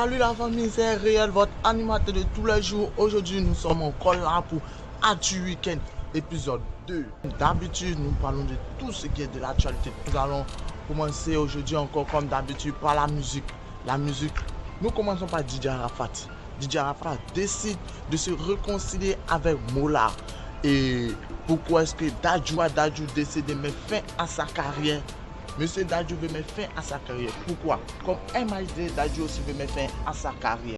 Salut la famille, c'est Réel, votre animateur de tous les jours. Aujourd'hui, nous sommes encore là pour Actu Week-end, épisode 2. D'habitude, nous parlons de tout ce qui est de l'actualité. Nous allons commencer aujourd'hui encore comme d'habitude par la musique. Nous commençons par DJ Arafat. DJ Arafat décide de se réconcilier avec Mola. Et pourquoi est-ce que Dadju décide de mettre fin à sa carrière? Monsieur Dadju veut mettre fin à sa carrière. Pourquoi? Comme MHD, Dadju aussi veut mettre fin à sa carrière.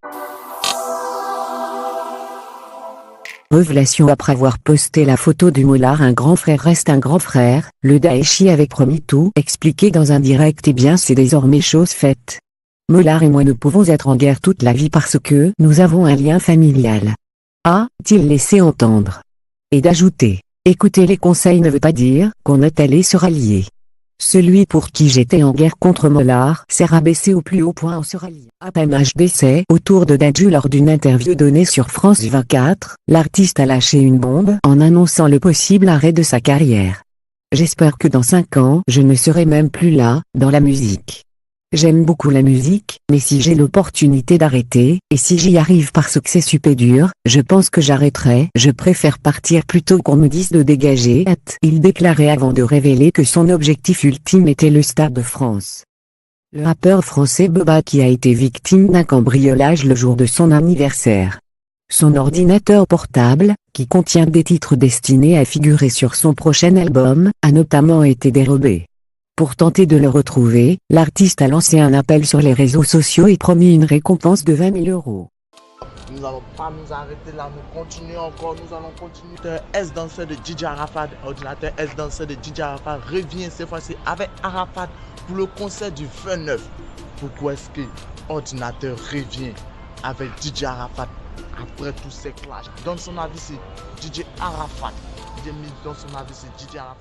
Révélation après avoir posté la photo du Mollard, un grand frère reste un grand frère, le Daeshi avait promis tout expliqué dans un direct et bien c'est désormais chose faite. Mollard et moi ne pouvons être en guerre toute la vie parce que nous avons un lien familial. A-t-il laissé entendre. Et d'ajouter, écouter les conseils ne veut pas dire qu'on est allé se rallier. Celui pour qui j'étais en guerre contre Mollard s'est rabaissé au plus haut point en se ralliant. MHD autour de Dadju lors d'une interview donnée sur France 24, l'artiste a lâché une bombe en annonçant le possible arrêt de sa carrière. J'espère que dans 5 ans je ne serai même plus là, dans la musique. J'aime beaucoup la musique, mais si j'ai l'opportunité d'arrêter, et si j'y arrive parce que c'est super dur, je pense que j'arrêterai. Je préfère partir plutôt qu'on me dise de dégager. Il déclarait avant de révéler que son objectif ultime était le Stade de France. Le rappeur français Booba qui a été victime d'un cambriolage le jour de son anniversaire. Son ordinateur portable, qui contient des titres destinés à figurer sur son prochain album, a notamment été dérobé. Pour tenter de le retrouver, l'artiste a lancé un appel sur les réseaux sociaux et promis une récompense de 20 000 €. Nous n'allons pas nous arrêter là, nous continuons encore, nous allons continuer. S-Dancer de DJ Arafat, ordinateur S-Dancer de DJ Arafat revient cette fois-ci avec Arafat pour le concert du 29. Pourquoi est-ce que ordinateur revient avec DJ Arafat après tous ces clashs? Dans son avis, c'est DJ Arafat. Dans son avis, c'est DJ Arafat.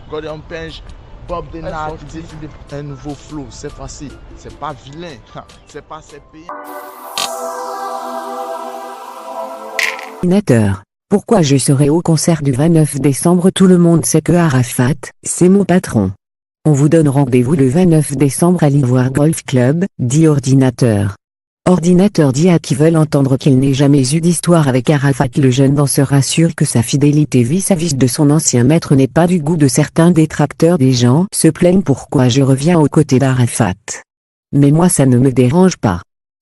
Gordon Penge, Bob Denard qui décide un nouveau flow. Cette fois-ci, c'est pas vilain, c'est pas ses pays. Pourquoi je serai au concert du 29 décembre? Tout le monde sait que Arafat, c'est mon patron. On vous donne rendez-vous le 29 décembre à l'Ivoire Golf Club, dit Ordinateur. Ordinateur dit à qui veulent entendre qu'il n'ait jamais eu d'histoire avec Arafat. Le jeune danseur assure que sa fidélité vis-à-vis de son ancien maître n'est pas du goût de certains détracteurs. Des gens se plaignent pourquoi je reviens aux côtés d'Arafat. Mais moi ça ne me dérange pas.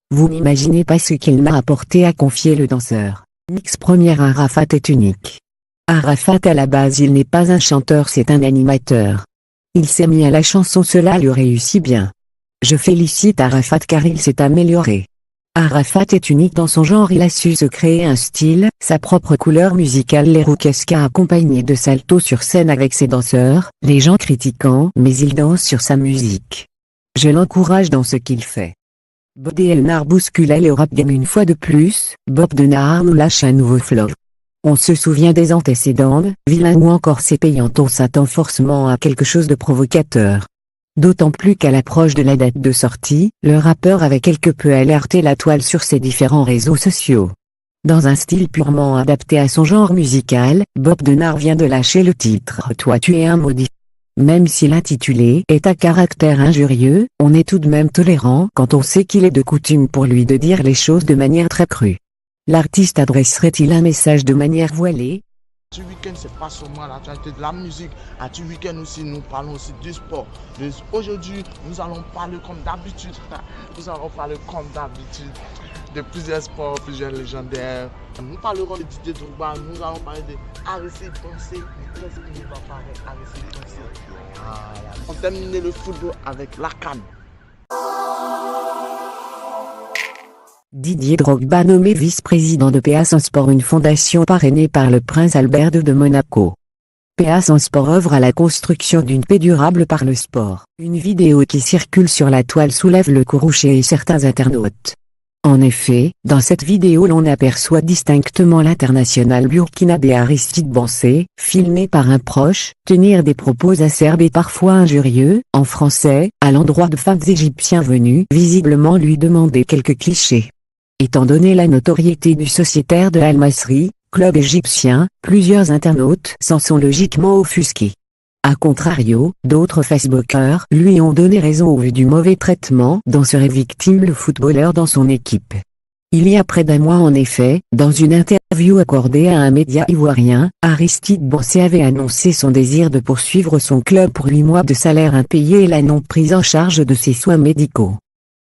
Vous n'imaginez pas ce qu'il m'a apporté, a confié le danseur. Mix première. Arafat est unique. Arafat à la base il n'est pas un chanteur, c'est un animateur. Il s'est mis à la chanson, cela lui réussit bien. Je félicite Arafat car il s'est amélioré. Arafat est unique dans son genre, il a su se créer un style, sa propre couleur musicale. Les Roukeska accompagné de saltos sur scène avec ses danseurs, les gens critiquant, mais il danse sur sa musique. Je l'encourage dans ce qu'il fait. Bob Denard bousculait le rap game une fois de plus, Bob Denard nous lâche un nouveau flow. On se souvient des antécédents, vilain ou encore c'est payant, on s'attend forcément à quelque chose de provocateur. D'autant plus qu'à l'approche de la date de sortie, le rappeur avait quelque peu alerté la toile sur ses différents réseaux sociaux. Dans un style purement adapté à son genre musical, Bob Denard vient de lâcher le titre « Toi tu es un maudit ». Même si l'intitulé est à caractère injurieux, on est tout de même tolérant quand on sait qu'il est de coutume pour lui de dire les choses de manière très crue. L'artiste adresserait-il un message de manière voilée? Actu Week-end, c'est pas seulement l'actualité de la musique. Actu Week-end aussi, nous parlons aussi du sport. Aujourd'hui, nous allons parler comme d'habitude. De plusieurs sports, plusieurs légendaires. Nous parlerons de Didier Drogba, nous allons parler de Arrêtez Penser. Qu'est-ce qu'il va faire avec Arrêtez Penser? Voilà. On termine le football avec la CAN. Didier Drogba nommé vice-président de PA Sport, une fondation parrainée par le prince Albert II de Monaco. PA Sport œuvre à la construction d'une paix durable par le sport. Une vidéo qui circule sur la toile soulève le courroucé et certains internautes. En effet, dans cette vidéo l'on aperçoit distinctement l'international burkinabé Aristide Bansé, filmé par un proche, tenir des propos acerbes et parfois injurieux, en français, à l'endroit de femmes égyptiennes venues visiblement lui demander quelques clichés. Étant donné la notoriété du sociétaire de Al Masry, club égyptien, plusieurs internautes s'en sont logiquement offusqués. A contrario, d'autres Facebookers lui ont donné raison au vu du mauvais traitement dont serait victime le footballeur dans son équipe. Il y a près d'un mois en effet, dans une interview accordée à un média ivoirien, Aristide Bourset avait annoncé son désir de poursuivre son club pour 8 mois de salaire impayé et la non prise en charge de ses soins médicaux.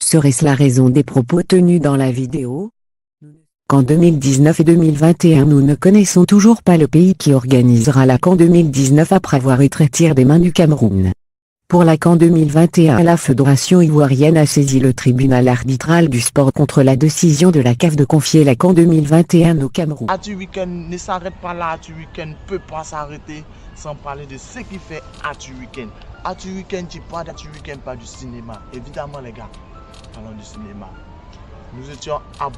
Serait-ce la raison des propos tenus dans la vidéo ? Qu'en 2019 et 2021 nous ne connaissons toujours pas le pays qui organisera la CAN 2019 après avoir été retiré des mains du Cameroun. Pour la CAN 2021, la Fédération ivoirienne a saisi le tribunal arbitral du sport contre la décision de la CAF de confier la CAN 2021 au Cameroun. Atu Weekend ne s'arrête pas là, Atu Weekend ne peut pas s'arrêter sans parler de ce qui fait Atu Weekend. Atu Weekend, tu parles d'Atu Weekend, pas du cinéma. Évidemment les gars, parlons du cinéma. Nous étions à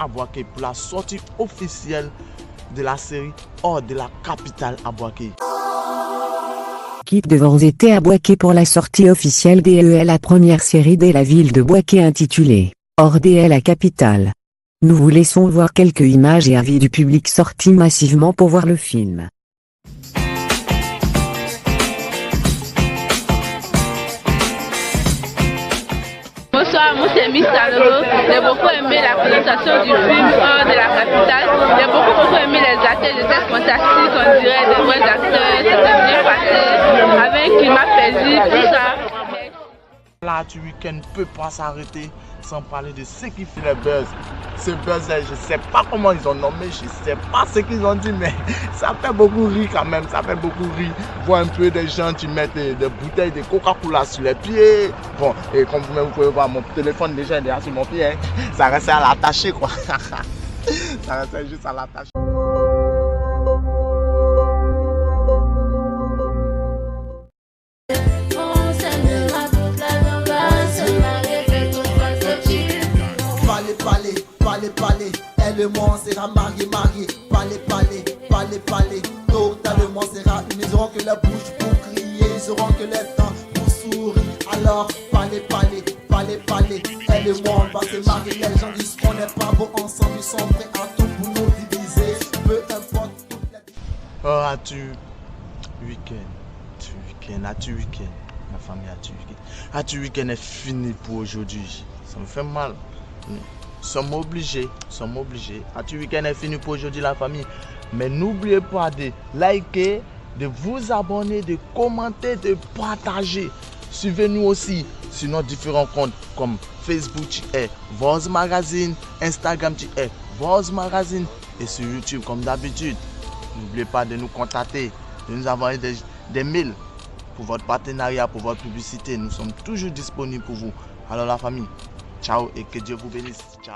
Boaké pour la sortie officielle de la série hors de la capitale à Boaké. Qui devant été à Boaké pour la sortie officielle de la première série de la ville de Boaké intitulée Hors de la capitale. Nous vous laissons voir quelques images et avis du public sortis massivement pour voir le film. Bonsoir, moi c'est Miss Salero. J'ai beaucoup aimé la présentation du film Hors de la capitale. J'ai beaucoup aimé les acteurs, j'étais fantastique, on dirait des vrais acteurs, c'était bien passé, avec un climat paisible, tout ça. Là, Atu Weekend ne peut pas s'arrêter sans parler de ce qui fait le buzz. Ce buzz-là, je ne sais pas comment ils ont nommé, je ne sais pas ce qu'ils ont dit, mais ça fait beaucoup rire quand même, ça fait beaucoup rire. Voir un peu des gens qui mettent des bouteilles de Coca-Cola sur les pieds. Bon, et comme vous pouvez voir, mon téléphone déjà est derrière sur mon pied, hein. Ça restait à l'attacher quoi. Ça restait juste à l'attacher. Parlez, elle et moi on sera mariés. Parlez, totalement sera unis. Ils auront que la bouche pour crier, ils auront que les dents pour sourire. Alors, parlez, elle et moi on va se marier. Les gens disent qu'on n'est pas beau ensemble, ils sont prêts à tout pour nous diviser. Peu importe toute la... Oh, Atu Weekend, ma famille Atu Weekend. Atu Weekend est fini pour aujourd'hui. Ça me fait mal. Sommes obligés. Atu Weekend est fini pour aujourd'hui la famille. Mais n'oubliez pas de liker, de vous abonner, de commenter, de partager. Suivez-nous aussi sur nos différents comptes comme Facebook qui est Voz Magazine, Instagram qui est Voz Magazine et sur YouTube comme d'habitude. N'oubliez pas de nous contacter, de nous envoyer des mails pour votre partenariat, pour votre publicité. Nous sommes toujours disponibles pour vous. Alors la famille, ciao et que Dieu vous bénisse. Ciao.